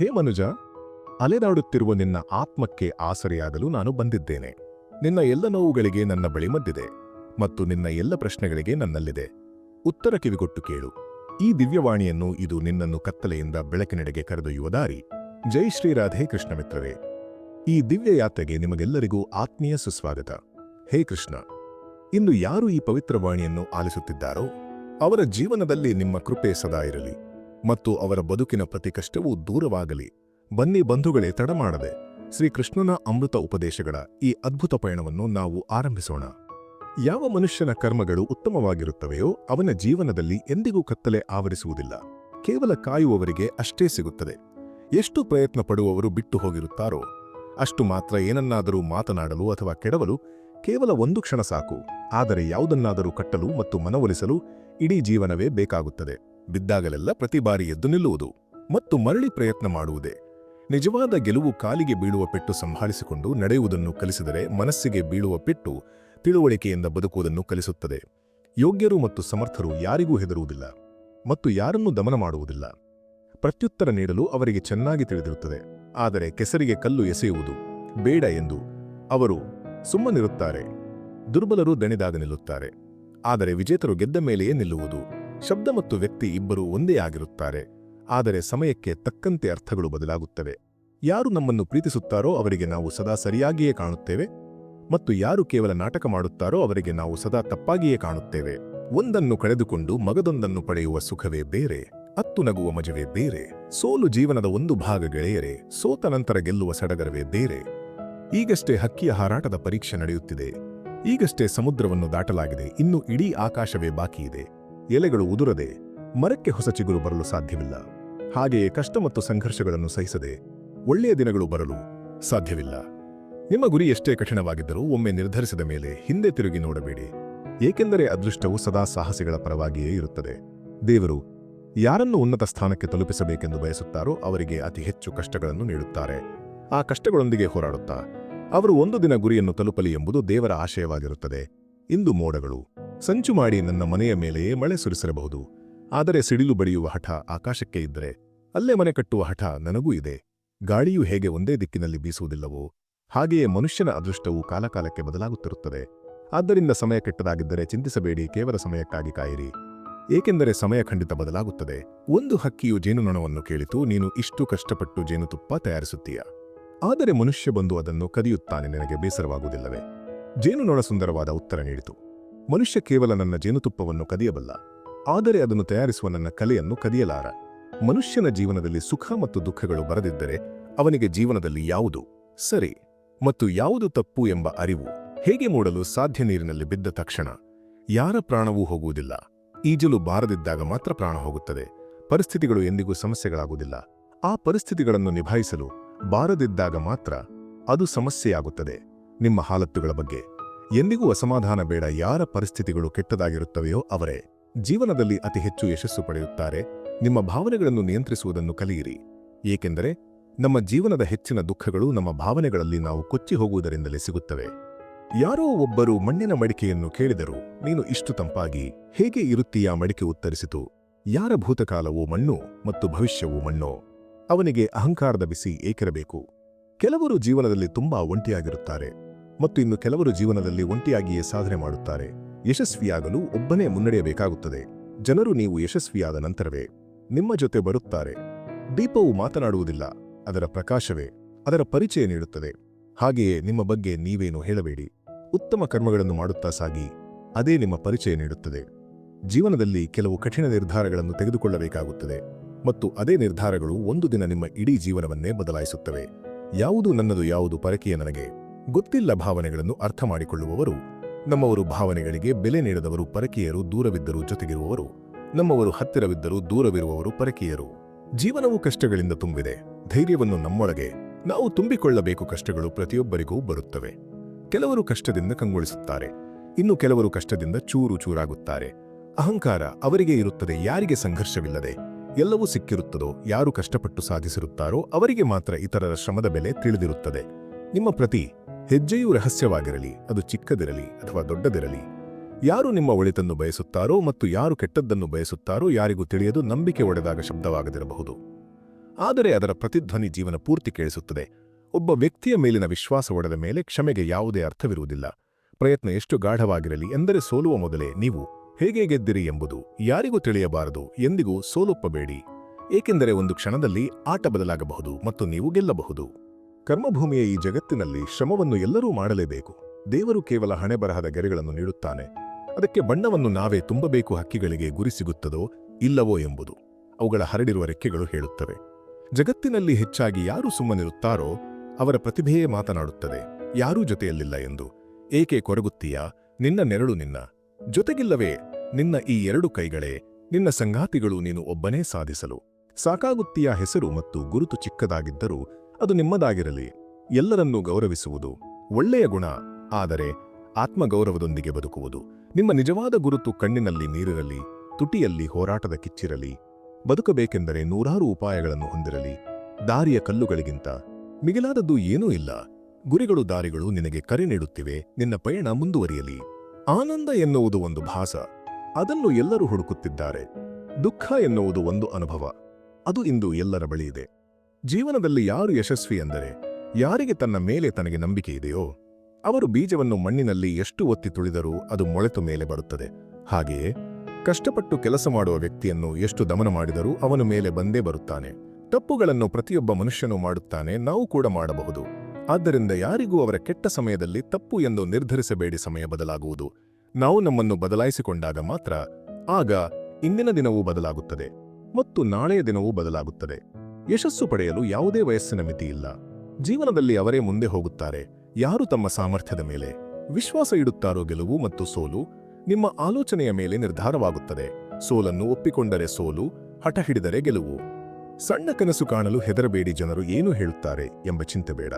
ಹೇ ಮನುಜ, ಅಲೆದಾಡುತ್ತಿರುವ ನಿನ್ನ ಆತ್ಮಕ್ಕೆ ಆಸರೆಯಾಗಲು ನಾನು ಬಂದಿದ್ದೇನೆ. ನಿನ್ನ ಎಲ್ಲ ನೋವುಗಳಿಗೆ ನನ್ನ ಬಳಿ ಮದ್ದಿದೆ ಮತ್ತು ನಿನ್ನ ಎಲ್ಲ ಪ್ರಶ್ನೆಗಳಿಗೆ ನನ್ನಲ್ಲಿದೆ ಉತ್ತರ. ಕಿವಿಗೊಟ್ಟು ಕೇಳು. ಈ ದಿವ್ಯವಾಣಿಯನ್ನು, ಇದು ನಿನ್ನನ್ನು ಕತ್ತಲೆಯಿಂದ ಬೆಳಕಿನೆಡೆಗೆ ಕರೆದೊಯ್ಯುವ ದಾರಿ. ಜೈ ಶ್ರೀ ರಾಧೆ ಕೃಷ್ಣ ಮಿತ್ರರೇ, ಈ ದಿವ್ಯ ಯಾತ್ರೆಗೆ ನಿಮಗೆಲ್ಲರಿಗೂ ಆತ್ಮೀಯ ಸುಸ್ವಾಗತ. ಹೇ ಕೃಷ್ಣ, ಇಂದು ಯಾರು ಈ ಪವಿತ್ರ ವಾಣಿಯನ್ನು ಆಲಿಸುತ್ತಿದ್ದಾರೋ ಅವರ ಜೀವನದಲ್ಲಿ ನಿಮ್ಮ ಕೃಪೆ ಸದಾ ಇರಲಿ ಮತ್ತು ಅವರ ಬದುಕಿನ ಪ್ರತಿ ಕಷ್ಟವೂ ದೂರವಾಗಲಿ. ಬನ್ನಿ ಬಂಧುಗಳೇ, ತಡ ಮಾಡದೆ ಶ್ರೀಕೃಷ್ಣನ ಅಮೃತ ಉಪದೇಶಗಳ ಈ ಅದ್ಭುತ ಪಯಣವನ್ನು ನಾವು ಆರಂಭಿಸೋಣ. ಯಾವ ಮನುಷ್ಯನ ಕರ್ಮಗಳು ಉತ್ತಮವಾಗಿರುತ್ತವೆಯೋ ಅವನ ಜೀವನದಲ್ಲಿ ಎಂದಿಗೂ ಕತ್ತಲೆ ಆವರಿಸುವುದಿಲ್ಲ. ಕೇವಲ ಕಾಯುವವರಿಗೆ ಅಷ್ಟೇ ಸಿಗುತ್ತದೆ. ಎಷ್ಟು ಪ್ರಯತ್ನ ಪಡುವವರು ಬಿಟ್ಟು ಹೋಗಿರುತ್ತಾರೋ ಅಷ್ಟು ಮಾತ್ರ. ಏನನ್ನಾದರೂ ಮಾತನಾಡಲು ಅಥವಾ ಕೆಡವಲು ಕೇವಲ ಒಂದು ಕ್ಷಣ ಸಾಕು, ಆದರೆ ಯಾವುದನ್ನಾದರೂ ಕಟ್ಟಲು ಮತ್ತು ಮನವೊಲಿಸಲು ಇಡೀ ಜೀವನವೇ ಬೇಕಾಗುತ್ತದೆ. ಬಿದ್ದಾಗಲೆಲ್ಲ ಪ್ರತಿ ಬಾರಿ ಎದ್ದು ನಿಲ್ಲುವುದು ಮತ್ತು ಮರಳಿ ಪ್ರಯತ್ನ ಮಾಡುವುದೇ ನಿಜವಾದ ಗೆಲುವು. ಕಾಲಿಗೆ ಬೀಳುವ ಪೆಟ್ಟು ಸಂಭಾಳಿಸಿಕೊಂಡು ನಡೆಯುವುದನ್ನು ಕಲಿಸಿದರೆ ಮನಸ್ಸಿಗೆ ಬೀಳುವ ಪೆಟ್ಟು ತಿಳುವಳಿಕೆಯಿಂದ ಬದುಕುವುದನ್ನು ಕಲಿಸುತ್ತದೆ. ಯೋಗ್ಯರು ಮತ್ತು ಸಮರ್ಥರು ಯಾರಿಗೂ ಹೆದರುವುದಿಲ್ಲ ಮತ್ತು ಯಾರನ್ನೂ ದಮನ ಮಾಡುವುದಿಲ್ಲ. ಪ್ರತ್ಯುತ್ತರ ನೀಡಲು ಅವರಿಗೆ ಚೆನ್ನಾಗಿ ತಿಳಿದಿರುತ್ತದೆ. ಆದರೆ ಕೆಸರಿಗೆ ಕಲ್ಲು ಎಸೆಯುವುದು ಬೇಡ ಎಂದು ಅವರು ಸುಮ್ಮನಿರುತ್ತಾರೆ. ದುರ್ಬಲರು ದಣಿದಾಗ ನಿಲ್ಲುತ್ತಾರೆ, ಆದರೆ ವಿಜೇತರು ಗೆದ್ದ ಮೇಲೆಯೇ ನಿಲ್ಲುವುದು. ಶಬ್ದ ಮತ್ತು ವ್ಯಕ್ತಿ ಇಬ್ಬರೂ ಒಂದೇ ಆಗಿರುತ್ತಾರೆ, ಆದರೆ ಸಮಯಕ್ಕೆ ತಕ್ಕಂತೆ ಅರ್ಥಗಳು ಬದಲಾಗುತ್ತವೆ. ಯಾರು ನಮ್ಮನ್ನು ಪ್ರೀತಿಸುತ್ತಾರೋ ಅವರಿಗೆ ನಾವು ಸದಾ ಸರಿಯಾಗಿಯೇ ಕಾಣುತ್ತೇವೆ ಮತ್ತು ಯಾರು ಕೇವಲ ನಾಟಕ ಮಾಡುತ್ತಾರೋ ಅವರಿಗೆ ನಾವು ಸದಾ ತಪ್ಪಾಗಿಯೇ ಕಾಣುತ್ತೇವೆ. ಒಂದನ್ನು ಕಳೆದುಕೊಂಡು ಮಗದೊಂದನ್ನು ಪಡೆಯುವ ಸುಖವೇ ಬೇರೆ, ಅತ್ತು ನಗುವ ಮಜವೇ ಬೇರೆ. ಸೋಲು ಜೀವನದ ಒಂದು ಭಾಗ ಗೆಳೆಯರೇ, ಸೋತ ನಂತರ ಗೆಲ್ಲುವ ಸಡಗರವೇ ಬೇರೆ. ಈಗಷ್ಟೇ ಹಕ್ಕಿಯ ಹಾರಾಟದ ಪರೀಕ್ಷೆ ನಡೆಯುತ್ತಿದೆ, ಈಗಷ್ಟೇ ಸಮುದ್ರವನ್ನು ದಾಟಲಾಗಿದೆ, ಇನ್ನು ಇಡೀ ಆಕಾಶವೇ ಬಾಕಿಯಿದೆ. ಎಲೆಗಳು ಉದುರದೆ ಮರಕ್ಕೆ ಹೊಸ ಚಿಗುರು ಬರಲು ಸಾಧ್ಯವಿಲ್ಲ. ಹಾಗೆಯೇ ಕಷ್ಟ ಮತ್ತು ಸಂಘರ್ಷಗಳನ್ನು ಸಹಿಸದೆ ಒಳ್ಳೆಯ ದಿನಗಳು ಬರಲು ಸಾಧ್ಯವಿಲ್ಲ. ನಿಮ್ಮ ಗುರಿ ಎಷ್ಟೇ ಕಠಿಣವಾಗಿದ್ದರೂ ಒಮ್ಮೆ ನಿರ್ಧರಿಸಿದ ಮೇಲೆ ಹಿಂದೆ ತಿರುಗಿ ನೋಡಬೇಡಿ, ಏಕೆಂದರೆ ಅದೃಷ್ಟವು ಸದಾ ಸಾಹಸಿಗಳ ಪರವಾಗಿಯೇ ಇರುತ್ತದೆ. ದೇವರು ಯಾರನ್ನು ಉನ್ನತ ಸ್ಥಾನಕ್ಕೆ ತಲುಪಿಸಬೇಕೆಂದು ಬಯಸುತ್ತಾರೋ ಅವರಿಗೆ ಅತಿ ಹೆಚ್ಚು ಕಷ್ಟಗಳನ್ನು ನೀಡುತ್ತಾರೆ. ಆ ಕಷ್ಟಗಳೊಂದಿಗೆ ಹೋರಾಡುತ್ತಾ ಅವರು ಒಂದು ದಿನ ಗುರಿಯನ್ನು ತಲುಪಲಿ ಎಂಬುದು ದೇವರ ಆಶಯವಾಗಿರುತ್ತದೆ. ಇಂದು ಮೋಡಗಳು ಸಂಚು ಮಾಡಿ ನನ್ನ ಮನೆಯ ಮೇಲೆಯೇ ಮಳೆ ಸುರಿಸಿರಬಹುದು, ಆದರೆ ಸಿಡಿಲು ಬಡಿಯುವ ಹಠ ಆಕಾಶಕ್ಕೆ ಇದ್ದರೆ ಅಲ್ಲೇ ಮನೆ ಕಟ್ಟುವ ಹಠ ನನಗೂ ಇದೆ. ಗಾಳಿಯು ಹೇಗೆ ಒಂದೇ ದಿಕ್ಕಿನಲ್ಲಿ ಬೀಸುವುದಿಲ್ಲವೋ ಹಾಗೆಯೇ ಮನುಷ್ಯನ ಅದೃಷ್ಟವು ಕಾಲಕಾಲಕ್ಕೆ ಬದಲಾಗುತ್ತಿರುತ್ತದೆ. ಆದ್ದರಿಂದ ಸಮಯ ಕೆಟ್ಟದಾಗಿದ್ದರೆ ಚಿಂತಿಸಬೇಡಿ, ಕೇವಲ ಸಮಯಕ್ಕಾಗಿ ಕಾಯಿರಿ, ಏಕೆಂದರೆ ಸಮಯ ಖಂಡಿತ ಬದಲಾಗುತ್ತದೆ. ಒಂದು ಹಕ್ಕಿಯು ಜೇನುನೊಣವನ್ನು ಕೇಳಿತು, ನೀನು ಇಷ್ಟು ಕಷ್ಟಪಟ್ಟು ಜೇನುತುಪ್ಪ ತಯಾರಿಸುತ್ತೀಯ, ಆದರೆ ಮನುಷ್ಯ ಬಂದು ಅದನ್ನು ಕದಿಯುತ್ತಾನೆ, ನಿನಗೆ ಬೇಸರವಾಗುವುದಿಲ್ಲವೇ? ಜೇನುನೊಣ ಸುಂದರವಾದ ಉತ್ತರ ನೀಡಿತು, ಮನುಷ್ಯ ಕೇವಲ ನನ್ನ ಜೇನುತುಪ್ಪವನ್ನು ಕದಿಯಬಲ್ಲ, ಆದರೆ ಅದನ್ನು ತಯಾರಿಸುವ ನನ್ನ ಕಲೆಯನ್ನು ಕದಿಯಲಾರ. ಮನುಷ್ಯನ ಜೀವನದಲ್ಲಿ ಸುಖ ಮತ್ತು ದುಃಖಗಳು ಬರದಿದ್ದರೆ ಅವನಿಗೆ ಜೀವನದಲ್ಲಿ ಯಾವುದು ಸರಿ ಮತ್ತು ಯಾವುದು ತಪ್ಪು ಎಂಬ ಅರಿವು ಹೇಗೆ ಮೂಡಲು ಸಾಧ್ಯ? ನೀರಿನಲ್ಲಿ ಬಿದ್ದ ತಕ್ಷಣ ಯಾರ ಪ್ರಾಣವೂ ಹೋಗುವುದಿಲ್ಲ. ಈಜಲು ಬಾರದಿದ್ದಾಗ ಮಾತ್ರ ಪ್ರಾಣ ಹೋಗುತ್ತದೆ. ಪರಿಸ್ಥಿತಿಗಳು ಎಂದಿಗೂ ಸಮಸ್ಯೆಗಳಾಗುವುದಿಲ್ಲ, ಆ ಪರಿಸ್ಥಿತಿಗಳನ್ನು ನಿಭಾಯಿಸಲು ಬಾರದಿದ್ದಾಗ ಮಾತ್ರ ಅದು ಸಮಸ್ಯೆಯಾಗುತ್ತದೆ. ನಿಮ್ಮ ಹಾಲತ್ತುಗಳ ಬಗ್ಗೆ ಎಂದಿಗೂ ಅಸಮಾಧಾನ ಬೇಡ. ಯಾರ ಪರಿಸ್ಥಿತಿಗಳು ಕೆಟ್ಟದಾಗಿರುತ್ತವೆಯೋ ಅವರೇ ಜೀವನದಲ್ಲಿ ಅತಿ ಹೆಚ್ಚು ಯಶಸ್ಸು ಪಡೆಯುತ್ತಾರೆ. ನಿಮ್ಮ ಭಾವನೆಗಳನ್ನು ನಿಯಂತ್ರಿಸುವುದನ್ನು ಕಲಿಯಿರಿ, ಏಕೆಂದರೆ ನಮ್ಮ ಜೀವನದ ಹೆಚ್ಚಿನ ದುಃಖಗಳು ನಮ್ಮ ಭಾವನೆಗಳಲ್ಲಿ ನಾವು ಕೊಚ್ಚಿ ಹೋಗುವುದರಿಂದಲೇ ಸಿಗುತ್ತವೆ. ಯಾರೋ ಒಬ್ಬರು ಮಣ್ಣಿನ ಮಡಿಕೆಯನ್ನು ಕೇಳಿದರು, ನೀನು ಇಷ್ಟು ತಂಪಾಗಿ ಹೇಗೆ ಇರುತ್ತೀಯಾ? ಮಡಿಕೆ ಉತ್ತರಿಸಿತು, ಯಾರ ಭೂತಕಾಲವೂ ಮಣ್ಣು ಮತ್ತು ಭವಿಷ್ಯವೂ ಮಣ್ಣೋ, ಅವನಿಗೆ ಅಹಂಕಾರದ ಬಿಸಿ ಏಕಿರಬೇಕು. ಕೆಲವರು ಜೀವನದಲ್ಲಿ ತುಂಬಾ ಒಂಟಿಯಾಗಿರುತ್ತಾರೆ ಮತ್ತು ಇನ್ನು ಕೆಲವರು ಜೀವನದಲ್ಲಿ ಒಂಟಿಯಾಗಿಯೇ ಸಾಧನೆ ಮಾಡುತ್ತಾರೆ. ಯಶಸ್ವಿಯಾಗಲು ಒಬ್ಬನೇ ಮುನ್ನಡೆಯಬೇಕಾಗುತ್ತದೆ. ಜನರು ನೀವು ಯಶಸ್ವಿಯಾದ ನಂತರವೇ ನಿಮ್ಮ ಜೊತೆ ಬರುತ್ತಾರೆ. ದೀಪವು ಮಾತನಾಡುವುದಿಲ್ಲ, ಅದರ ಪ್ರಕಾಶವೇ ಅದರ ಪರಿಚಯ ನೀಡುತ್ತದೆ. ಹಾಗೆಯೇ ನಿಮ್ಮ ಬಗ್ಗೆ ನೀವೇನು ಹೇಳಬೇಡಿ, ಉತ್ತಮ ಕರ್ಮಗಳನ್ನು ಮಾಡುತ್ತಾ ಸಾಗಿ, ಅದೇ ನಿಮ್ಮ ಪರಿಚಯ ನೀಡುತ್ತದೆ. ಜೀವನದಲ್ಲಿ ಕೆಲವು ಕಠಿಣ ನಿರ್ಧಾರಗಳನ್ನು ತೆಗೆದುಕೊಳ್ಳಬೇಕಾಗುತ್ತದೆ ಮತ್ತು ಅದೇ ನಿರ್ಧಾರಗಳು ಒಂದು ದಿನ ನಿಮ್ಮ ಇಡೀ ಜೀವನವನ್ನೇ ಬದಲಾಯಿಸುತ್ತವೆ. ಯಾವುದು ನನ್ನದು, ಯಾವುದು ಪರಕೀಯ ನನಗೆ ಗೊತ್ತಿಲ್ಲ. ಭಾವನೆಗಳನ್ನು ಅರ್ಥ ಮಾಡಿಕೊಳ್ಳುವವರು ನಮ್ಮವರು, ಭಾವನೆಗಳಿಗೆ ಬೆಲೆ ನೀಡದವರು ಪರಕೀಯರು. ದೂರವಿದ್ದರೂ ಜೊತೆಗಿರುವವರು ನಮ್ಮವರು, ಹತ್ತಿರವಿದ್ದರೂ ದೂರವಿರುವವರು ಪರಕೀಯರು. ಜೀವನವು ಕಷ್ಟಗಳಿಂದ ತುಂಬಿದೆ, ಧೈರ್ಯವನ್ನು ನಮ್ಮೊಳಗೆ ನಾವು ತುಂಬಿಕೊಳ್ಳಬೇಕು. ಕಷ್ಟಗಳು ಪ್ರತಿಯೊಬ್ಬರಿಗೂ ಬರುತ್ತವೆ. ಕೆಲವರು ಕಷ್ಟದಿಂದ ಕಂಗೊಳಿಸುತ್ತಾರೆ, ಇನ್ನು ಕೆಲವರು ಕಷ್ಟದಿಂದ ಚೂರು ಚೂರಾಗುತ್ತಾರೆ. ಅಹಂಕಾರ ಅವರಿಗೆ ಇರುತ್ತದೆ, ಯಾರಿಗೆ ಸಂಘರ್ಷವಿಲ್ಲದೆ ಎಲ್ಲವೂ ಸಿಕ್ಕಿರುತ್ತದೋ, ಯಾರು ಕಷ್ಟಪಟ್ಟು ಸಾಧಿಸಿರುತ್ತಾರೋ ಅವರಿಗೆ ಮಾತ್ರ ಇತರರ ಶ್ರಮದ ಬೆಲೆ ತಿಳಿದಿರುತ್ತದೆ. ನಿಮ್ಮ ಪ್ರತಿ ಹೆಜ್ಜೆಯೂ ರಹಸ್ಯವಾಗಿರಲಿ, ಅದು ಚಿಕ್ಕದಿರಲಿ ಅಥವಾ ದೊಡ್ಡದಿರಲಿ. ಯಾರು ನಿಮ್ಮ ಒಳಿತನ್ನು ಬಯಸುತ್ತಾರೋ ಮತ್ತು ಯಾರು ಕೆಟ್ಟದ್ದನ್ನು ಬಯಸುತ್ತಾರೋ ಯಾರಿಗೂ ತಿಳಿಯದು. ನಂಬಿಕೆ ಒಡೆದಾಗ ಶಬ್ದವಾಗದಿರಬಹುದು, ಆದರೆ ಅದರ ಪ್ರತಿಧ್ವನಿ ಜೀವನ ಪೂರ್ತಿ ಕೇಳಿಸುತ್ತದೆ. ಒಬ್ಬ ವ್ಯಕ್ತಿಯ ಮೇಲಿನ ವಿಶ್ವಾಸ ಒಡೆದ ಮೇಲೆ ಕ್ಷಮೆಗೆ ಯಾವುದೇ ಅರ್ಥವಿರುವುದಿಲ್ಲ. ಪ್ರಯತ್ನ ಎಷ್ಟು ಗಾಢವಾಗಿರಲಿ ಎಂದರೆ ಸೋಲುವ ಮೊದಲೇ ನೀವು ಹೇಗೆ ಗೆದ್ದಿರಿ ಎಂಬುದು ಯಾರಿಗೂ ತಿಳಿಯಬಾರದು. ಎಂದಿಗೂ ಸೋಲೊಪ್ಪಬೇಡಿ, ಏಕೆಂದರೆ ಒಂದು ಕ್ಷಣದಲ್ಲಿ ಆಟ ಬದಲಾಗಬಹುದು ಮತ್ತು ನೀವು ಗೆಲ್ಲಬಹುದು. ಕರ್ಮಭೂಮಿಯ ಈ ಜಗತ್ತಿನಲ್ಲಿ ಶ್ರಮವನ್ನು ಎಲ್ಲರೂ ಮಾಡಲೇಬೇಕು. ದೇವರು ಕೇವಲ ಹಣೆಬರಹದ ಗೆರೆಗಳನ್ನು ನೀಡುತ್ತಾನೆ. ಅದಕ್ಕೆ ಬಣ್ಣವನ್ನು ನಾವೇ ತುಂಬಬೇಕು. ಹಕ್ಕಿಗಳಿಗೆ ಗುರಿ ಸಿಗುತ್ತದೋ ಇಲ್ಲವೋ ಎಂಬುದು ಅವುಗಳ ಹರಡಿರುವ ರೆಕ್ಕೆಗಳು ಹೇಳುತ್ತವೆ. ಜಗತ್ತಿನಲ್ಲಿ ಹೆಚ್ಚಾಗಿ ಯಾರು ಸುಮ್ಮನಿರುತ್ತಾರೋ ಅವರ ಪ್ರತಿಭೆಯೇ ಮಾತನಾಡುತ್ತದೆ. ಯಾರೂ ಜೊತೆಯಲ್ಲಿಲ್ಲ ಎಂದು ಏಕೆ ಕೊರಗುತ್ತೀಯಾ? ನಿನ್ನ ನೆರಳು ನಿನ್ನ ಜೊತೆಗಿಲ್ಲವೇ? ನಿನ್ನ ಈ ಎರಡು ಕೈಗಳೇ ನಿನ್ನ ಸಂಗಾತಿಗಳು. ನೀನು ಒಬ್ಬನೇ ಸಾಧಿಸಲು ಸಾಕಾಗುತ್ತೀಯಾ? ಹೆಸರು ಮತ್ತು ಗುರುತು ಚಿಕ್ಕದಾಗಿದ್ದರೂ ಅದು ನಿಮ್ಮದಾಗಿರಲಿ. ಎಲ್ಲರನ್ನೂ ಗೌರವಿಸುವುದು ಒಳ್ಳೆಯ ಗುಣ, ಆದರೆ ಆತ್ಮಗೌರವದೊಂದಿಗೆ ಬದುಕುವುದು. ನಿಮ್ಮ ನಿಜವಾದ ಗುರುತು ಕಣ್ಣಿನಲ್ಲಿ ನೀರಿರಲಿ, ತುಟಿಯಲ್ಲಿ ಹೋರಾಟದ ಕಿಚ್ಚಿರಲಿ. ಬದುಕಬೇಕೆಂದರೆ ನೂರಾರು ಉಪಾಯಗಳನ್ನು ಹೊಂದಿರಲಿ. ದಾರಿಯ ಕಲ್ಲುಗಳಿಗಿಂತ ಮಿಗಿಲಾದದ್ದು ಏನೂ ಇಲ್ಲ. ಗುರಿಗಳು ದಾರಿಗಳು ನಿನಗೆ ಕರೆ ನೀಡುತ್ತಿವೆ. ನಿನ್ನ ಪಯಣ ಮುಂದುವರಿಯಲಿ. ಆನಂದ ಎನ್ನುವುದು ಒಂದು ಭಾಸ, ಅದನ್ನು ಎಲ್ಲರೂ ಹುಡುಕುತ್ತಿದ್ದಾರೆ. ದುಃಖ ಎನ್ನುವುದು ಒಂದು ಅನುಭವ, ಅದು ಇಂದು ಎಲ್ಲರ ಬಳಿ ಇದೆ. ಜೀವನದಲ್ಲಿ ಯಾರು ಯಶಸ್ವಿ ಎಂದರೆ ಯಾರಿಗೆ ತನ್ನ ಮೇಲೆ ತನಗೆ ನಂಬಿಕೆ ಇದೆಯೋ. ಅವರು ಬೀಜವನ್ನು ಮಣ್ಣಿನಲ್ಲಿ ಎಷ್ಟು ಒತ್ತಿ ತುಳಿದರೂ ಅದು ಮೊಳೆತು ಮೇಲೆ ಬರುತ್ತದೆ. ಹಾಗೆಯೇ ಕಷ್ಟಪಟ್ಟು ಕೆಲಸ ಮಾಡುವ ವ್ಯಕ್ತಿಯನ್ನು ಎಷ್ಟು ದಮನ ಮಾಡಿದರೂ ಅವನ ಮೇಲೆ ಬಂದೇ ಬರುತ್ತಾನೆ. ತಪ್ಪುಗಳನ್ನು ಪ್ರತಿಯೊಬ್ಬ ಮನುಷ್ಯನೂ ಮಾಡುತ್ತಾನೆ, ನಾವು ಕೂಡ ಮಾಡಬಹುದು. ಆದ್ದರಿಂದ ಯಾರಿಗೂ ಅವರ ಕೆಟ್ಟ ಸಮಯದಲ್ಲಿ ತಪ್ಪು ಎಂದು ನಿರ್ಧರಿಸಬೇಡಿ. ಸಮಯ ಬದಲಾಗುವುದು. ನಾವು ನಮ್ಮನ್ನು ಬದಲಾಯಿಸಿಕೊಂಡಾಗ ಮಾತ್ರ ಆಗ ಇಂದಿನ ದಿನವೂ ಬದಲಾಗುತ್ತದೆ ಮತ್ತು ನಾಳೆಯ ದಿನವೂ ಬದಲಾಗುತ್ತದೆ. ಯಶಸ್ಸು ಪಡೆಯಲು ಯಾವುದೇ ವಯಸ್ಸಿನ ಮಿತಿ ಇಲ್ಲ. ಜೀವನದಲ್ಲಿ ಅವರೇ ಮುಂದೆ ಹೋಗುತ್ತಾರೆ ಯಾರು ತಮ್ಮ ಸಾಮರ್ಥ್ಯದ ಮೇಲೆ ವಿಶ್ವಾಸ ಇಡುತ್ತಾರೋ. ಗೆಲುವು ಮತ್ತು ಸೋಲು ನಿಮ್ಮ ಆಲೋಚನೆಯ ಮೇಲೆ ನಿರ್ಧಾರವಾಗುತ್ತದೆ. ಸೋಲನ್ನು ಒಪ್ಪಿಕೊಂಡರೆ ಸೋಲು, ಹಠ ಹಿಡಿದರೆ ಗೆಲುವು. ಸಣ್ಣ ಕನಸು ಕಾಣಲು ಹೆದರಬೇಡಿ. ಜನರು ಏನು ಹೇಳುತ್ತಾರೆ ಎಂಬ ಚಿಂತೆ ಬೇಡ,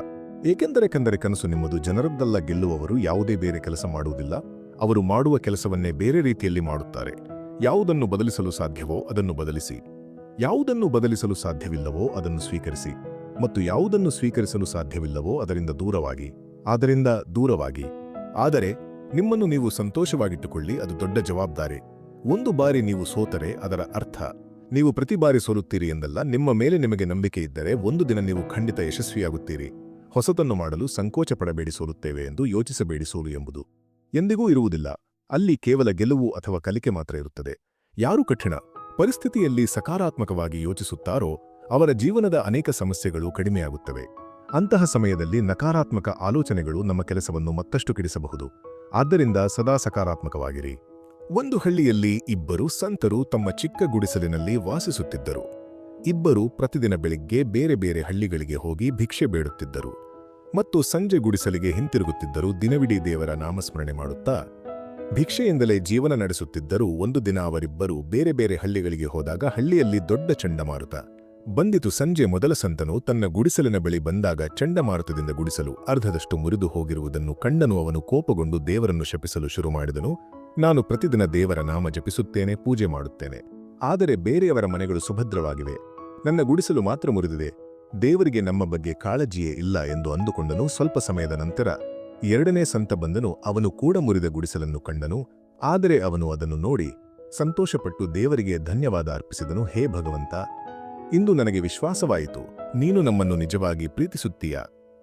ಏಕೆಂದರೆ ಕನಸು ನಿಮ್ಮದು, ಜನರದ್ದಲ್ಲ. ಗೆಲ್ಲುವವರು ಯಾವುದೇ ಬೇರೆ ಕೆಲಸ ಮಾಡುವುದಿಲ್ಲ, ಅವರು ಮಾಡುವ ಕೆಲಸವನ್ನೇ ಬೇರೆ ರೀತಿಯಲ್ಲಿ ಮಾಡುತ್ತಾರೆ. ಯಾವುದನ್ನು ಬದಲಿಸಲು ಸಾಧ್ಯವೋ ಅದನ್ನು ಬದಲಿಸಿ, ಯಾವುದನ್ನು ಬದಲಿಸಲು ಸಾಧ್ಯವಿಲ್ಲವೋ ಅದನ್ನು ಸ್ವೀಕರಿಸಿ, ಮತ್ತು ಯಾವುದನ್ನು ಸ್ವೀಕರಿಸಲು ಸಾಧ್ಯವಿಲ್ಲವೋ ಅದರಿಂದ ದೂರವಾಗಿ. ಆದರೆ ನಿಮ್ಮನ್ನು ನೀವು ಸಂತೋಷವಾಗಿಟ್ಟುಕೊಳ್ಳಿ, ಅದು ದೊಡ್ಡ ಜವಾಬ್ದಾರಿ. ಒಂದು ಬಾರಿ ನೀವು ಸೋತರೆ ಅದರ ಅರ್ಥ ನೀವು ಪ್ರತಿ ಬಾರಿ ಸೋಲುತ್ತೀರಿ ಎಂದಲ್ಲ. ನಿಮ್ಮ ಮೇಲೆ ನಿಮಗೆ ನಂಬಿಕೆ ಇದ್ದರೆ ಒಂದು ದಿನ ನೀವು ಖಂಡಿತ ಯಶಸ್ವಿಯಾಗುತ್ತೀರಿ. ಹೊಸತನ್ನು ಮಾಡಲು ಸಂಕೋಚ ಪಡಬೇಡಿ. ಸೋಲುತ್ತೇವೆ ಎಂದು ಯೋಚಿಸಬೇಡಿ. ಸೋಲು ಎಂಬುದು ಎಂದಿಗೂ ಇರುವುದಿಲ್ಲ. ಅಲ್ಲಿ ಕೇವಲ ಗೆಲುವು ಅಥವಾ ಕಲಿಕೆ ಮಾತ್ರ ಇರುತ್ತದೆ. ಯಾರು ಕಠಿಣ ಪರಿಸ್ಥಿತಿಯಲ್ಲಿ ಸಕಾರಾತ್ಮಕವಾಗಿ ಯೋಚಿಸುತ್ತಾರೋ ಅವರ ಜೀವನದ ಅನೇಕ ಸಮಸ್ಯೆಗಳು ಕಡಿಮೆಯಾಗುತ್ತವೆ. ಅಂತಹ ಸಮಯದಲ್ಲಿ ನಕಾರಾತ್ಮಕ ಆಲೋಚನೆಗಳು ನಮ್ಮ ಕೆಲಸವನ್ನು ಮತ್ತಷ್ಟು ಕೆಡಿಸಬಹುದು. ಆದ್ದರಿಂದ ಸದಾ ಸಕಾರಾತ್ಮಕವಾಗಿರಿ. ಒಂದು ಹಳ್ಳಿಯಲ್ಲಿ ಇಬ್ಬರು ಸಂತರು ತಮ್ಮ ಚಿಕ್ಕ ಗುಡಿಸಲಿನಲ್ಲಿ ವಾಸಿಸುತ್ತಿದ್ದರು. ಇಬ್ಬರು ಪ್ರತಿದಿನ ಬೆಳಿಗ್ಗೆ ಬೇರೆ ಬೇರೆ ಹಳ್ಳಿಗಳಿಗೆ ಹೋಗಿ ಭಿಕ್ಷೆ ಬೇಡುತ್ತಿದ್ದರು ಮತ್ತು ಸಂಜೆ ಗುಡಿಸಲಿಗೆ ಹಿಂತಿರುಗುತ್ತಿದ್ದರು. ದಿನವಿಡೀ ದೇವರ ನಾಮಸ್ಮರಣೆ ಮಾಡುತ್ತಾ ಭಿಕ್ಷೆಯಿಂದಲೇ ಜೀವನ ನಡೆಸುತ್ತಿದ್ದರು. ಒಂದು ದಿನ ಅವರಿಬ್ಬರು ಬೇರೆ ಬೇರೆ ಹಳ್ಳಿಗಳಿಗೆ ಹೋದಾಗ ಹಳ್ಳಿಯಲ್ಲಿ ದೊಡ್ಡ ಚಂಡಮಾರುತ ಬಂದಿತು. ಸಂಜೆ ಮೊದಲ ಸಂತನು ತನ್ನ ಗುಡಿಸಲಿನ ಬಳಿ ಬಂದಾಗ ಚಂಡಮಾರುತದಿಂದ ಗುಡಿಸಲು ಅರ್ಧದಷ್ಟು ಮುರಿದು ಹೋಗಿರುವುದನ್ನು ಕಂಡನು. ಅವನು ಕೋಪಗೊಂಡು ದೇವರನ್ನು ಶಪಿಸಲು ಶುರು ಮಾಡಿದನು. ನಾನು ಪ್ರತಿದಿನ ದೇವರ ನಾಮ ಜಪಿಸುತ್ತೇನೆ, ಪೂಜೆ ಮಾಡುತ್ತೇನೆ, ಆದರೆ ಬೇರೆಯವರ ಮನೆಗಳು ಸುಭದ್ರವಾಗಿವೆ, ನನ್ನ ಗುಡಿಸಲು ಮಾತ್ರ ಮುರಿದಿದೆ. ದೇವರಿಗೆ ನಮ್ಮ ಬಗ್ಗೆ ಕಾಳಜಿಯೇ ಇಲ್ಲ ಎಂದು ಅಂದುಕೊಂಡನು. ಸ್ವಲ್ಪ ಸಮಯದ ನಂತರ ಎರಡನೇ ಸಂತ ಬಂದನು. ಅವನು ಕೂಡ ಮುರಿದ ಗುಡಿಸಲನ್ನು ಕಂಡನು, ಆದರೆ ಅವನು ಅದನ್ನು ನೋಡಿ ಸಂತೋಷಪಟ್ಟು ದೇವರಿಗೆ ಧನ್ಯವಾದ ಅರ್ಪಿಸಿದನು. ಹೇ ಭಗವಂತ, ಇಂದು ನನಗೆ ವಿಶ್ವಾಸವಾಯಿತು, ನೀನು ನಮ್ಮನ್ನು ನಿಜವಾಗಿ ಪ್ರೀತಿಸುತ್ತೀಯ.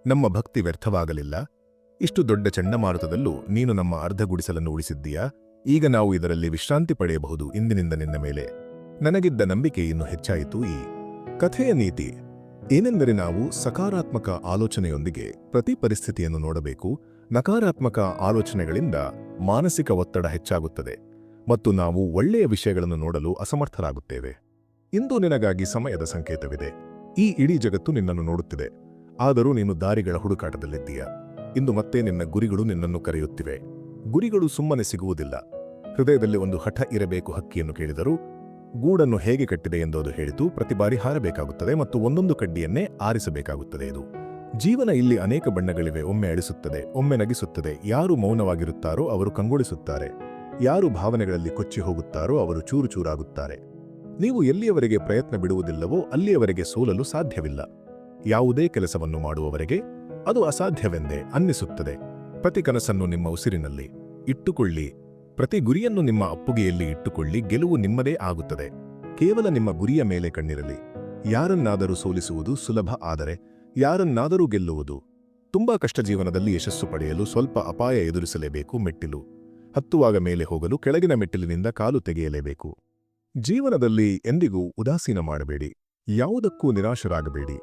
ನಮ್ಮ ಭಕ್ತಿ ವ್ಯರ್ಥವಾಗಲಿಲ್ಲ. ಇಷ್ಟು ದೊಡ್ಡ ಚಂಡಮಾರುತದಲ್ಲೂ ನೀನು ನಮ್ಮ ಅರ್ಧ ಗುಡಿಸಲನ್ನು ಉಳಿಸಿದ್ದೀಯಾ. ಈಗ ನಾವು ಇದರಲ್ಲಿ ವಿಶ್ರಾಂತಿ ಪಡೆಯಬಹುದು. ಇಂದಿನಿಂದ ನಿನ್ನ ಮೇಲೆ ನನಗಿದ್ದ ನಂಬಿಕೆ ಇನ್ನೂ ಹೆಚ್ಚಾಯಿತು. ಈ ಕಥೆಯ ನೀತಿ ಏನೆಂದರೆ ನಾವು ಸಕಾರಾತ್ಮಕ ಆಲೋಚನೆಯೊಂದಿಗೆ ಪ್ರತಿ ಪರಿಸ್ಥಿತಿಯನ್ನು ನೋಡಬೇಕು. ನಕಾರಾತ್ಮಕ ಆಲೋಚನೆಗಳಿಂದ ಮಾನಸಿಕ ಒತ್ತಡ ಹೆಚ್ಚಾಗುತ್ತದೆ ಮತ್ತು ನಾವು ಒಳ್ಳೆಯ ವಿಷಯಗಳನ್ನು ನೋಡಲು ಅಸಮರ್ಥರಾಗುತ್ತೇವೆ. ಇಂದು ನಿನಗಾಗಿ ಸಮಯದ ಸಂಕೇತವಿದೆ. ಈ ಇಡೀ ಜಗತ್ತು ನಿನ್ನನ್ನು ನೋಡುತ್ತಿದೆ, ಆದರೂ ನೀನು ದಾರಿಗಳ ಹುಡುಕಾಟದಲ್ಲಿದ್ದೀಯ. ಇಂದು ಮತ್ತೆ ನಿನ್ನ ಗುರಿಗಳು ನಿನ್ನನ್ನು ಕರೆಯುತ್ತಿವೆ. ಗುರಿಗಳು ಸುಮ್ಮನೆ ಸಿಗುವುದಿಲ್ಲ. ಹೃದಯದಲ್ಲಿ ಒಂದು ಹಠ ಇರಬೇಕು. ಹಕ್ಕಿಯನ್ನು ಕೇಳಿದರು, ಗೂಡನ್ನು ಹೇಗೆ ಕಟ್ಟಿದೆ ಎಂದು ಅದು ಹೇಳಿತು. ಪ್ರತಿ ಬಾರಿ ಹಾರಬೇಕಾಗುತ್ತದೆ ಮತ್ತು ಒಂದೊಂದು ಕಡ್ಡಿಯನ್ನೇ ಆರಿಸಬೇಕಾಗುತ್ತದೆ. ಇದು ಜೀವನ. ಇಲ್ಲಿ ಅನೇಕ ಬಣ್ಣಗಳಿವೆ. ಒಮ್ಮೆ ಅಳಿಸುತ್ತದೆ, ಒಮ್ಮೆ ನಗಿಸುತ್ತದೆ. ಯಾರು ಮೌನವಾಗಿರುತ್ತಾರೋ ಅವರು ಕಂಗೊಳಿಸುತ್ತಾರೆ. ಯಾರು ಭಾವನೆಗಳಲ್ಲಿ ಕೊಚ್ಚಿ ಹೋಗುತ್ತಾರೋ ಅವರು ಚೂರು ಚೂರಾಗುತ್ತಾರೆ. ನೀವು ಎಲ್ಲಿಯವರೆಗೆ ಪ್ರಯತ್ನ ಬಿಡುವುದಿಲ್ಲವೋ ಅಲ್ಲಿಯವರೆಗೆ ಸೋಲಲು ಸಾಧ್ಯವಿಲ್ಲ. ಯಾವುದೇ ಕೆಲಸವನ್ನು ಮಾಡುವವರೆಗೆ ಅದು ಅಸಾಧ್ಯವೆಂದೇ ಅನ್ನಿಸುತ್ತದೆ. ಪ್ರತಿ ಕನಸನ್ನು ನಿಮ್ಮ ಉಸಿರಿನಲ್ಲಿ ಇಟ್ಟುಕೊಳ್ಳಿ. ಪ್ರತಿ ಗುರಿಯನ್ನು ನಿಮ್ಮ ಅಪ್ಪುಗೆಯಲ್ಲಿ ಇಟ್ಟುಕೊಳ್ಳಿ. ಗೆಲುವು ನಿಮ್ಮದೇ ಆಗುತ್ತದೆ. ಕೇವಲ ನಿಮ್ಮ ಗುರಿಯ ಮೇಲೆ ಕಣ್ಣಿರಲಿ. ಯಾರನ್ನಾದರೂ ಸೋಲಿಸುವುದು ಸುಲಭ, ಆದರೆ ಯಾರನ್ನಾದರೂ ಗೆಲ್ಲುವುದು ತುಂಬಾ ಕಷ್ಟ. ಜೀವನದಲ್ಲಿ ಯಶಸ್ಸು ಪಡೆಯಲು ಸ್ವಲ್ಪ ಅಪಾಯ ಎದುರಿಸಲೇಬೇಕು. ಮೆಟ್ಟಿಲು ಹತ್ತುವಾಗ ಮೇಲೆ ಹೋಗಲು ಕೆಳಗಿನ ಮೆಟ್ಟಿಲಿನಿಂದ ಕಾಲು ತೆಗೆಯಲೇಬೇಕು. ಜೀವನದಲ್ಲಿ ಎಂದಿಗೂ ಉದಾಸೀನ ಮಾಡಬೇಡಿ, ಯಾವುದಕ್ಕೂ ನಿರಾಶರಾಗಬೇಡಿ.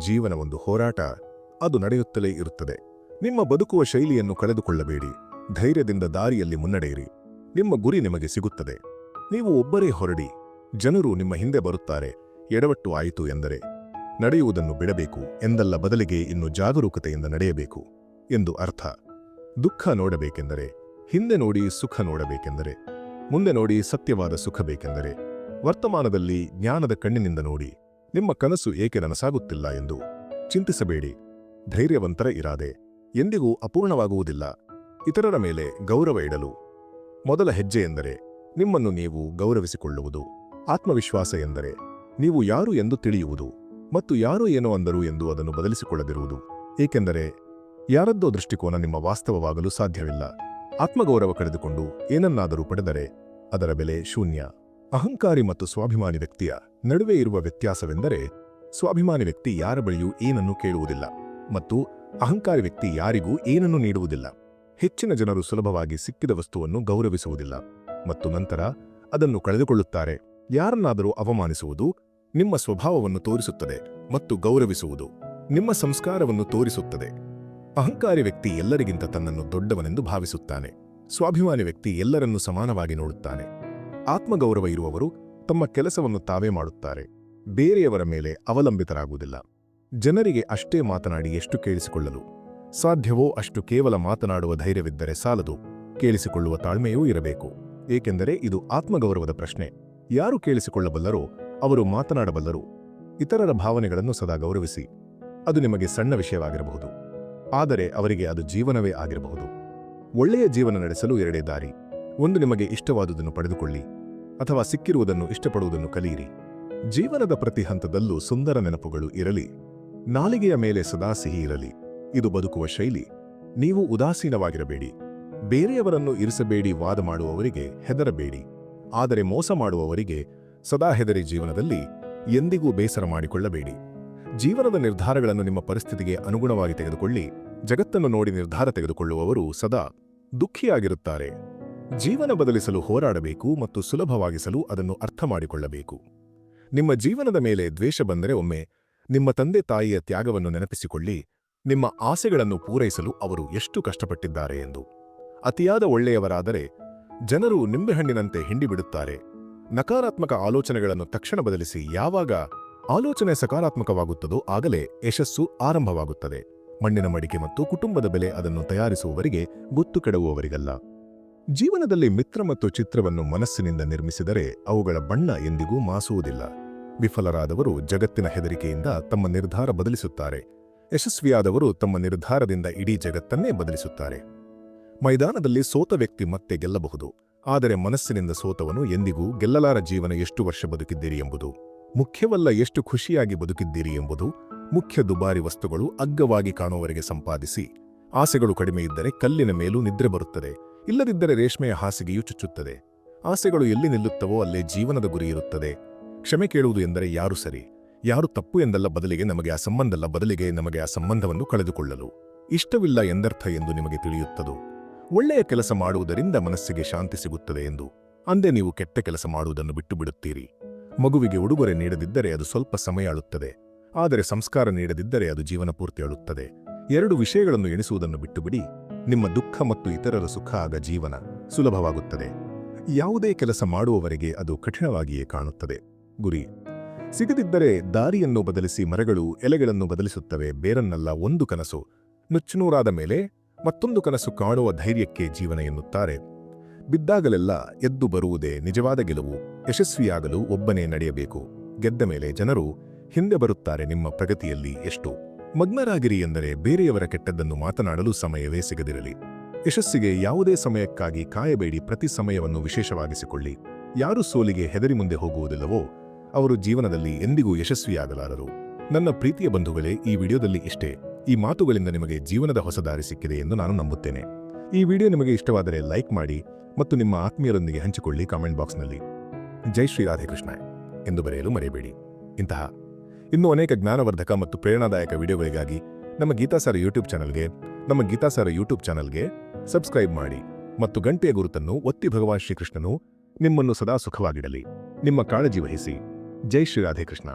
ಜೀವನ ಒಂದು ಹೋರಾಟ, ಅದು ನಡೆಯುತ್ತಲೇ ಇರುತ್ತದೆ. ನಿಮ್ಮ ಬದುಕುವ ಶೈಲಿಯನ್ನು ಕಳೆದುಕೊಳ್ಳಬೇಡಿ. ಧೈರ್ಯದಿಂದ ದಾರಿಯಲ್ಲಿ ಮುನ್ನಡೆಯಿರಿ. ನಿಮ್ಮ ಗುರಿ ನಿಮಗೆ ಸಿಗುತ್ತದೆ. ನೀವು ಒಬ್ಬರೇ ಹೊರಡಿ, ಜನರು ನಿಮ್ಮ ಹಿಂದೆ ಬರುತ್ತಾರೆ. ಎಡವಟ್ಟು ಆಯಿತು ಎಂದರೆ ನಡೆಯುವುದನ್ನು ಬಿಡಬೇಕು ಎಂದಲ್ಲ, ಬದಲಿಗೆ ಇನ್ನು ಜಾಗರೂಕತೆಯಿಂದ ನಡೆಯಬೇಕು ಎಂದು ಅರ್ಥ. ದುಃಖ ನೋಡಬೇಕೆಂದರೆ ಹಿಂದೆ ನೋಡಿ, ಸುಖ ನೋಡಬೇಕೆಂದರೆ ಮುಂದೆ ನೋಡಿ, ಸತ್ಯವಾದ ಸುಖ ಬೇಕೆಂದರೆ ವರ್ತಮಾನದಲ್ಲಿ ಜ್ಞಾನದ ಕಣ್ಣಿನಿಂದ ನೋಡಿ. ನಿಮ್ಮ ಕನಸು ಏಕೆ ನನಸಾಗುತ್ತಿಲ್ಲ ಎಂದು ಚಿಂತಿಸಬೇಡಿ. ಧೈರ್ಯವಂತರ ಇರಾದೆ ಎಂದಿಗೂ ಅಪೂರ್ಣವಾಗುವುದಿಲ್ಲ. ಇತರರ ಮೇಲೆ ಗೌರವ ಇಡಲು ಮೊದಲ ಹೆಜ್ಜೆ ಎಂದರೆ ನಿಮ್ಮನ್ನು ನೀವು ಗೌರವಿಸಿಕೊಳ್ಳುವುದು. ಆತ್ಮವಿಶ್ವಾಸ ಎಂದರೆ ನೀವು ಯಾರು ಎಂದು ತಿಳಿಯುವುದು ಮತ್ತು ಯಾರು ಏನೋ ಅಂದರು ಎಂದು ಅದನ್ನು ಬದಲಿಸಿಕೊಳ್ಳದಿರುವುದು. ಏಕೆಂದರೆ ಯಾರದ್ದೋ ದೃಷ್ಟಿಕೋನ ನಿಮ್ಮ ವಾಸ್ತವವಾಗಲು ಸಾಧ್ಯವಿಲ್ಲ. ಆತ್ಮಗೌರವ ಕಳೆದುಕೊಂಡು ಏನನ್ನಾದರೂ ಪಡೆದರೆ ಅದರ ಬೆಲೆ ಶೂನ್ಯ. ಅಹಂಕಾರಿ ಮತ್ತು ಸ್ವಾಭಿಮಾನಿ ವ್ಯಕ್ತಿಯ ನಡುವೆ ಇರುವ ವ್ಯತ್ಯಾಸವೆಂದರೆ ಸ್ವಾಭಿಮಾನಿ ವ್ಯಕ್ತಿ ಯಾರ ಬಳಿಯೂ ಏನನ್ನೂ ಕೇಳುವುದಿಲ್ಲ ಮತ್ತು ಅಹಂಕಾರಿ ವ್ಯಕ್ತಿ ಯಾರಿಗೂ ಏನನ್ನೂ ನೀಡುವುದಿಲ್ಲ. ಹೆಚ್ಚಿನ ಜನರು ಸುಲಭವಾಗಿ ಸಿಕ್ಕಿದ ವಸ್ತುವನ್ನು ಗೌರವಿಸುವುದಿಲ್ಲ ಮತ್ತು ನಂತರ ಅದನ್ನು ಕಳೆದುಕೊಳ್ಳುತ್ತಾರೆ. ಯಾರನ್ನಾದರೂ ಅವಮಾನಿಸುವುದು ನಿಮ್ಮ ಸ್ವಭಾವವನ್ನು ತೋರಿಸುತ್ತದೆ ಮತ್ತು ಗೌರವಿಸುವುದು ನಿಮ್ಮ ಸಂಸ್ಕಾರವನ್ನು ತೋರಿಸುತ್ತದೆ. ಅಹಂಕಾರಿ ವ್ಯಕ್ತಿ ಎಲ್ಲರಿಗಿಂತ ತನ್ನನ್ನು ದೊಡ್ಡವನೆಂದು ಭಾವಿಸುತ್ತಾನೆ. ಸ್ವಾಭಿಮಾನಿ ವ್ಯಕ್ತಿ ಎಲ್ಲರನ್ನೂ ಸಮಾನವಾಗಿ ನೋಡುತ್ತಾನೆ. ಆತ್ಮಗೌರವ ಇರುವವರು ತಮ್ಮ ಕೆಲಸವನ್ನು ತಾವೇ ಮಾಡುತ್ತಾರೆ, ಬೇರೆಯವರ ಮೇಲೆ ಅವಲಂಬಿತರಾಗುವುದಿಲ್ಲ. ಜನರಿಗೆ ಅಷ್ಟೇ ಮಾತನಾಡಿ ಎಷ್ಟು ಕೇಳಿಸಿಕೊಳ್ಳಲು ಸಾಧ್ಯವೋ ಅಷ್ಟು ಕೇವಲ ಮಾತನಾಡುವ ಧೈರ್ಯವಿದ್ದರೆ ಸಾಲದು, ಕೇಳಿಸಿಕೊಳ್ಳುವ ತಾಳ್ಮೆಯೂ ಇರಬೇಕು. ಏಕೆಂದರೆ ಇದು ಆತ್ಮಗೌರವದ ಪ್ರಶ್ನೆ. ಯಾರು ಕೇಳಿಸಿಕೊಳ್ಳಬಲ್ಲರೋ ಅವರು ಮಾತನಾಡಬಲ್ಲರು. ಇತರರ ಭಾವನೆಗಳನ್ನು ಸದಾ ಗೌರವಿಸಿ. ಅದು ನಿಮಗೆ ಸಣ್ಣ ವಿಷಯವಾಗಿರಬಹುದು, ಆದರೆ ಅವರಿಗೆ ಅದು ಜೀವನವೇ ಆಗಿರಬಹುದು. ಒಳ್ಳೆಯ ಜೀವನ ನಡೆಸಲು ಎರಡೇ ದಾರಿ. ಒಂದು, ನಿಮಗೆ ಇಷ್ಟವಾದುದನ್ನು ಪಡೆದುಕೊಳ್ಳಿ, ಅಥವಾ ಸಿಕ್ಕಿರುವುದನ್ನು ಇಷ್ಟಪಡುವುದನ್ನು ಕಲಿಯಿರಿ. ಜೀವನದ ಪ್ರತಿ ಹಂತದಲ್ಲೂ ಸುಂದರ ನೆನಪುಗಳು ಇರಲಿ. ನಾಲಿಗೆಯ ಮೇಲೆ ಸದಾ ಸಿಹಿ ಇರಲಿ. ಇದು ಬದುಕುವ ಶೈಲಿ. ನೀವು ಉದಾಸೀನವಾಗಿರಬೇಡಿ. ಬೇರೆಯವರನ್ನು ಇರಿಸಬೇಡಿ. ವಾದ ಮಾಡುವವರಿಗೆ ಹೆದರಬೇಡಿ, ಆದರೆ ಮೋಸ ಮಾಡುವವರಿಗೆ ಸದಾ ಹೆದರಿ. ಜೀವನದಲ್ಲಿ ಎಂದಿಗೂ ಬೇಸರ ಮಾಡಿಕೊಳ್ಳಬೇಡಿ. ಜೀವನದ ನಿರ್ಧಾರಗಳನ್ನು ನಿಮ್ಮ ಪರಿಸ್ಥಿತಿಗೆ ಅನುಗುಣವಾಗಿ ತೆಗೆದುಕೊಳ್ಳಿ. ಜಗತ್ತನ್ನು ನೋಡಿ ನಿರ್ಧಾರ ತೆಗೆದುಕೊಳ್ಳುವವರು ಸದಾ ದುಃಖಿಯಾಗಿರುತ್ತಾರೆ. ಜೀವನ ಬದಲಿಸಲು ಹೋರಾಡಬೇಕು ಮತ್ತು ಸುಲಭವಾಗಿಸಲು ಅದನ್ನು ಅರ್ಥ ಮಾಡಿಕೊಳ್ಳಬೇಕು. ನಿಮ್ಮ ಜೀವನದ ಮೇಲೆ ದ್ವೇಷ ಬಂದರೆ ಒಮ್ಮೆ ನಿಮ್ಮ ತಂದೆ ತಾಯಿಯ ತ್ಯಾಗವನ್ನು ನೆನಪಿಸಿಕೊಳ್ಳಿ. ನಿಮ್ಮ ಆಸೆಗಳನ್ನು ಪೂರೈಸಲು ಅವರು ಎಷ್ಟು ಕಷ್ಟಪಟ್ಟಿದ್ದಾರೆ ಎಂದು. ಅತಿಯಾದ ಒಳ್ಳೆಯವರಾದರೆ ಜನರು ನಿಂಬೆಹಣ್ಣಿನಂತೆ ಹಿಂಡಿಬಿಡುತ್ತಾರೆ. ನಕಾರಾತ್ಮಕ ಆಲೋಚನೆಗಳನ್ನು ತಕ್ಷಣ ಬದಲಿಸಿ. ಯಾವಾಗ ಆಲೋಚನೆ ಸಕಾರಾತ್ಮಕವಾಗುತ್ತದೋ ಆಗಲೇ ಯಶಸ್ಸು ಆರಂಭವಾಗುತ್ತದೆ. ಮಣ್ಣಿನ ಮಡಿಕೆ ಮತ್ತು ಕುಟುಂಬದ ಬೆಲೆ ಅದನ್ನು ತಯಾರಿಸುವವರಿಗೆ ಗೊತ್ತು, ಕೆಡವುವವರಿಗಲ್ಲ. ಜೀವನದಲ್ಲಿ ಮಿತ್ರ ಮತ್ತು ಚಿತ್ರವನ್ನು ಮನಸ್ಸಿನಿಂದ ನಿರ್ಮಿಸಿದರೆ ಅವುಗಳ ಬಣ್ಣ ಎಂದಿಗೂ ಮಾಸುವುದಿಲ್ಲ. ವಿಫಲರಾದವರು ಜಗತ್ತಿನ ಹೆದರಿಕೆಯಿಂದ ತಮ್ಮ ನಿರ್ಧಾರ ಬದಲಿಸುತ್ತಾರೆ. ಯಶಸ್ವಿಯಾದವರು ತಮ್ಮ ನಿರ್ಧಾರದಿಂದ ಇಡೀ ಜಗತ್ತನ್ನೇ ಬದಲಿಸುತ್ತಾರೆ. ಮೈದಾನದಲ್ಲಿ ಸೋತ ವ್ಯಕ್ತಿ ಮತ್ತೆ ಗೆಲ್ಲಬಹುದು, ಆದರೆ ಮನಸ್ಸಿನಿಂದ ಸೋತವನು ಎಂದಿಗೂ ಗೆಲ್ಲಲಾರ. ಜೀವನ ಎಷ್ಟು ವರ್ಷ ಬದುಕಿದ್ದೀರಿ ಎಂಬುದು ಮುಖ್ಯವಲ್ಲ, ಎಷ್ಟು ಖುಷಿಯಾಗಿ ಬದುಕಿದ್ದೀರಿ ಎಂಬುದು ಮುಖ್ಯ. ದುಬಾರಿ ವಸ್ತುಗಳು ಅಗ್ಗವಾಗಿ ಕಾಣುವವರೆಗೆ ಸಂಪಾದಿಸಿ. ಆಸೆಗಳು ಕಡಿಮೆ ಇದ್ದರೆ ಕಲ್ಲಿನ ಮೇಲೂ ನಿದ್ರೆ ಬರುತ್ತದೆ, ಇಲ್ಲದಿದ್ದರೆ ರೇಷ್ಮೆಯ ಹಾಸಿಗೆಯೂ ಚುಚ್ಚುತ್ತದೆ. ಆಸೆಗಳು ಎಲ್ಲಿ ನಿಲ್ಲುತ್ತವೋ ಅಲ್ಲೇ ಜೀವನದ ಗುರಿ ಇರುತ್ತದೆ. ಕ್ಷಮೆ ಕೇಳುವುದು ಎಂದರೆ ಯಾರು ಸರಿ ಯಾರು ತಪ್ಪು ಎಂದಲ್ಲ, ಬದಲಿಗೆ ನಮಗೆ ಆ ಸಂಬಂಧವನ್ನು ಕಳೆದುಕೊಳ್ಳಲು ಇಷ್ಟವಿಲ್ಲ ಎಂದರ್ಥ ಎಂದು ನಿಮಗೆ ತಿಳಿಯುತ್ತದೋ. ಒಳ್ಳೆಯ ಕೆಲಸ ಮಾಡುವುದರಿಂದ ಮನಸ್ಸಿಗೆ ಶಾಂತಿ ಸಿಗುತ್ತದೆ ಎಂದು ಅಂದೇ ನೀವು ಕೆಟ್ಟ ಕೆಲಸ ಮಾಡುವುದನ್ನು ಬಿಟ್ಟು ಬಿಡುತ್ತೀರಿ. ಮಗುವಿಗೆ ಉಡುಗೊರೆ ನೀಡದಿದ್ದರೆ ಅದು ಸ್ವಲ್ಪ ಸಮಯ ಅಳುತ್ತದೆ, ಆದರೆ ಸಂಸ್ಕಾರ ನೀಡದಿದ್ದರೆ ಅದು ಜೀವನ ಪೂರ್ತಿ ಅಳುತ್ತದೆ. ಎರಡು ವಿಷಯಗಳನ್ನು ಎಣಿಸುವುದನ್ನು ಬಿಟ್ಟುಬಿಡಿ. ನಿಮ್ಮ ದುಃಖ ಮತ್ತು ಇತರರ ಸುಖ, ಆಗ ಜೀವನ ಸುಲಭವಾಗುತ್ತದೆ. ಯಾವುದೇ ಕೆಲಸ ಮಾಡುವವರೆಗೆ ಅದು ಕಠಿಣವಾಗಿಯೇ ಕಾಣುತ್ತದೆ. ಗುರಿ ಸಿಗದಿದ್ದರೆ ದಾರಿಯನ್ನು ಬದಲಿಸಿ. ಮರಗಳು ಎಲೆಗಳನ್ನು ಬದಲಿಸುತ್ತವೆ, ಬೇರನ್ನಲ್ಲ. ಒಂದು ಕನಸು ನುಚ್ಚುನೂರಾದ ಮೇಲೆ ಮತ್ತೊಂದು ಕನಸು ಕಾಣುವ ಧೈರ್ಯಕ್ಕೆ ಜೀವನ ಎನ್ನುತ್ತಾರೆ. ಬಿದ್ದಾಗಲೆಲ್ಲ ಎದ್ದು ಬರುವುದೇ ನಿಜವಾದ ಗೆಲುವು. ಯಶಸ್ವಿಯಾಗಲು ಒಬ್ಬನೇ ನಡೆಯಬೇಕು. ಗೆದ್ದ ಮೇಲೆ ಜನರು ಹಿಂದೆ ಬರುತ್ತಾರೆ. ನಿಮ್ಮ ಪ್ರಗತಿಯಲ್ಲಿ ಎಷ್ಟು ಮಗ್ನರಾಗಿರಿ ಎಂದರೆ ಬೇರೆಯವರ ಕೆಟ್ಟದ್ದನ್ನು ಮಾತನಾಡಲು ಸಮಯವೇ ಸಿಗದಿರಲಿ. ಯಶಸ್ಸಿಗೆ ಯಾವುದೇ ಸಮಯಕ್ಕಾಗಿ ಕಾಯಬೇಡಿ, ಪ್ರತಿ ಸಮಯವನ್ನು ವಿಶೇಷವಾಗಿಸಿಕೊಳ್ಳಿ. ಯಾರು ಸೋಲಿಗೆ ಹೆದರಿ ಮುಂದೆ ಹೋಗುವುದಿಲ್ಲವೋ ಅವರು ಜೀವನದಲ್ಲಿ ಎಂದಿಗೂ ಯಶಸ್ವಿಯಾಗಲಾರರು. ನನ್ನ ಪ್ರೀತಿಯ ಬಂಧುಗಳೇ, ಈ ವಿಡಿಯೋದಲ್ಲಿ ಇಷ್ಟೇ. ಈ ಮಾತುಗಳಿಂದ ನಿಮಗೆ ಜೀವನದ ಹೊಸ ದಾರಿ ಸಿಕ್ಕಿದೆ ಎಂದು ನಾನು ನಂಬುತ್ತೇನೆ. ಈ ವಿಡಿಯೋ ನಿಮಗೆ ಇಷ್ಟವಾದರೆ ಲೈಕ್ ಮಾಡಿ ಮತ್ತು ನಿಮ್ಮ ಆತ್ಮೀಯರೊಂದಿಗೆ ಹಂಚಿಕೊಳ್ಳಿ. ಕಾಮೆಂಟ್ ಬಾಕ್ಸ್ನಲ್ಲಿ ಜೈ ಶ್ರೀ ರಾಧೆ ಕೃಷ್ಣ ಎಂದು ಬರೆಯಲು ಮರೆಯಬೇಡಿ. ಇಂತಹ ಇನ್ನೂ ಅನೇಕ ಜ್ಞಾನವರ್ಧಕ ಮತ್ತು ಪ್ರೇರಣಾದಾಯಕ ವಿಡಿಯೋಗಳಿಗಾಗಿ ನಮ್ಮ ಗೀತಾಸಾರ ಯೂಟ್ಯೂಬ್ ಚಾನಲ್ಗೆ ಸಬ್ಸ್ಕ್ರೈಬ್ ಮಾಡಿ ಮತ್ತು ಗಂಟೆಯ ಗುರುತನ್ನು ಒತ್ತಿ. ಭಗವಾನ್ ಶ್ರೀಕೃಷ್ಣನು ನಿಮ್ಮನ್ನು ಸದಾ ಸುಖವಾಗಿಡಲಿ. ನಿಮ್ಮ ಕಾಳಜಿ ವಹಿಸಿ. ಜೈ ಶ್ರೀ ರಾಧೆ ಕೃಷ್ಣ.